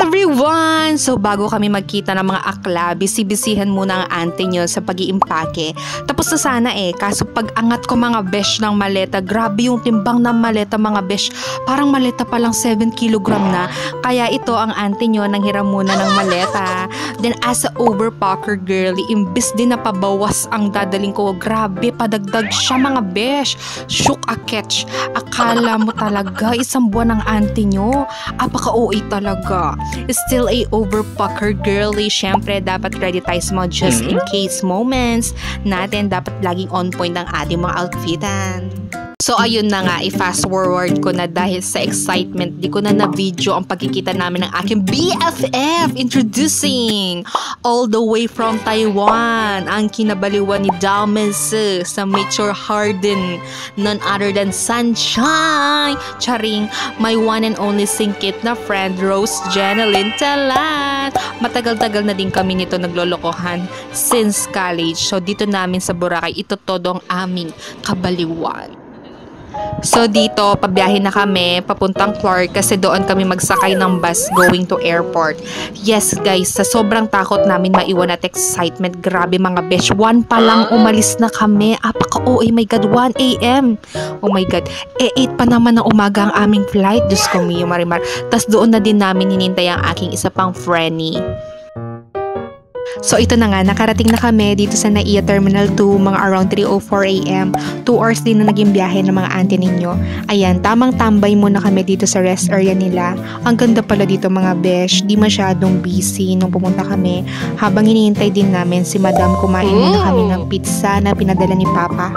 everyone! So bago kami magkita ng mga akla, bisibisihan muna ang auntie nyo sa pag-iimpake. Tapos na sana kaso pag angat ko mga besh ng maleta, grabe yung timbang ng maleta mga besh. Parang maleta pa lang 7 kilogram na. Kaya ito ang auntie nyo nang hiram muna ng maleta. Then as a overpacker girl, imbis din na pabawas ang dadaling ko, grabe padagdag siya mga besh. Shook a catch. Akala mo talaga isang buwan ng auntie nyo. Apaka-OA talaga. Still a overpacker girly. Syempre, dapat ready tayo sa mga just in case moments natin. Dapat laging on point ang ating mga outfitan. So ayun na nga, i-fast forward ko na dahil sa excitement, di ko na na-video ang pagkikita namin ng aking BFF. Introducing all the way from Taiwan, ang kinabaliwan ni Dalmese sa Mature Harden, none other than Sunshine. Charing, my one and only singkit na friend, Rose Jeneline Talat. Matagal-tagal na din kami nito naglolokohan since college. So dito namin sa Boracay, ito todo ang aming kabaliwan. So dito, pabiyahe na kami papuntang Clark kasi doon kami magsakay ng bus going to airport. Yes guys, sa sobrang takot namin maiwan at excitement, grabe mga besh, 1 pa lang umalis na kami. Oh my god, 1 AM. Oh my god, 8 pa naman ng umaga ang aming flight. Diyos ko miyo marimar. Tas doon na din namin hinintay ang aking isa pang frenny. So ito na nga, nakarating na kami dito sa NAIA Terminal 2 mga around 3:04 AM. 2 hours din na naging biyahe ng mga auntie ninyo. Ayan, tamang tambay muna kami dito sa rest area nila. Ang ganda pala dito mga besh, di masyadong busy nung pumunta kami. Habang hinihintay din namin si Madam, kumain muna kami ng pizza na pinadala ni Papa.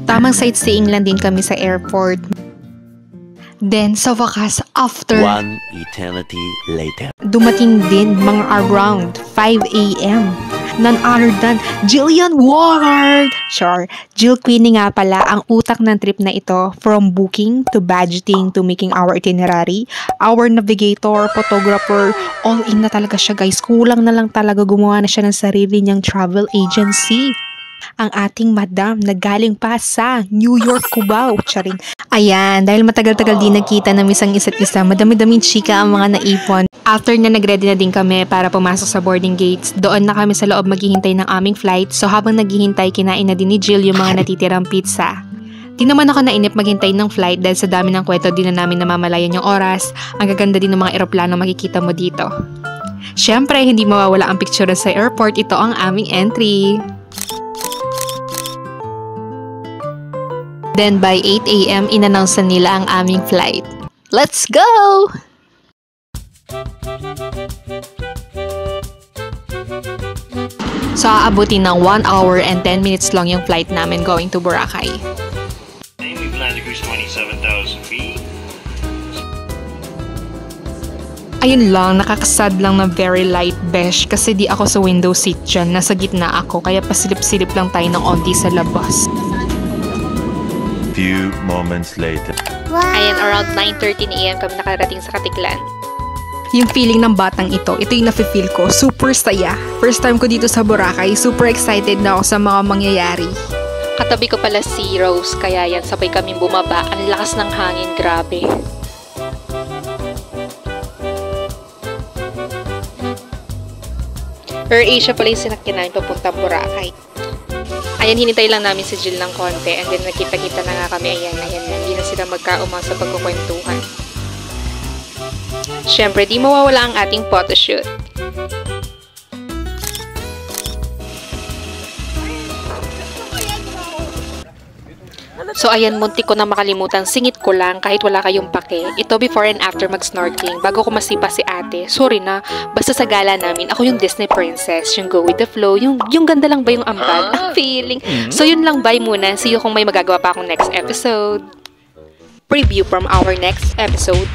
Tamang sightseeing lang din kami sa airport. Then, sa wakas, after 1 eternity later, dumating din mga around 5 AM. None other than Jillian Ward! Sure, Jill Queenie nga pala ang utak ng trip na ito, from booking to budgeting to making our itinerary, our navigator, photographer, all in na talaga siya guys. Kulang na lang talaga gumawa na siya ng sarili niyang travel agency. Ang ating madam na galing pa sa New York, Cubao. Charing. Ayan, dahil matagal-tagal din nagkita na misang isa't isa, madami-daming chika ang mga naipon. After na nagready na din kami para pumasok sa boarding gates, doon na kami sa loob maghihintay ng aming flight. So habang naghihintay, kinain na din ni Jill yung mga natitirang pizza. Di naman ako nainip maghintay ng flight dahil sa dami ng kwento din na namin namamalayan yung oras. Ang gaganda din ng mga eroplano makikita mo dito. Syempre, hindi mawawala ang picture sa airport. Ito ang aming entry. Then by 8 AM, in-announce na nila ang aming flight. Let's go! So, aabutin ng 1 hour and 10 minutes lang yung flight namin going to Boracay. we've landed cruise 27,000 feet. Ayun lang, nakakasad lang na very light besh kasi di ako sa window seat dyan. Nasa gitna ako, kaya pasilip-silip lang tayo ng onti sa labas. Few moments later. Ayan, around 9:13 AM kami nakarating sa Katiklan. Yung feeling ng batang ito yung nafe-feel ko. Super saya. First time ko dito sa Boracay. Super excited na ako sa mga mangyayari. Katabi ko pala si Rose, kaya yan sabay kaming bumaba. Ang lakas ng hangin, grabe. AirAsia pala yung sinakyan namin papuntang Boracay. Ayan, hinintay lang namin si Jill ng konti and then nakita-kita na nga kami. Ayan, hindi na sila magkaumang sa pagkukwentuhan. Syempre, di mawawala ang ating photoshoot. So ayan, muntik ko na makalimutan, singit ko lang kahit wala kayong pake. Ito before and after mag-snorkeling, bago ko masipa si ate. Sorry na, basta sa gala namin, ako yung Disney princess, yung go with the flow, yung ganda lang ba yung ambag, ang feeling. So yun lang, bye muna. See you kung may magagawa pa akong next episode. Preview from our next episode.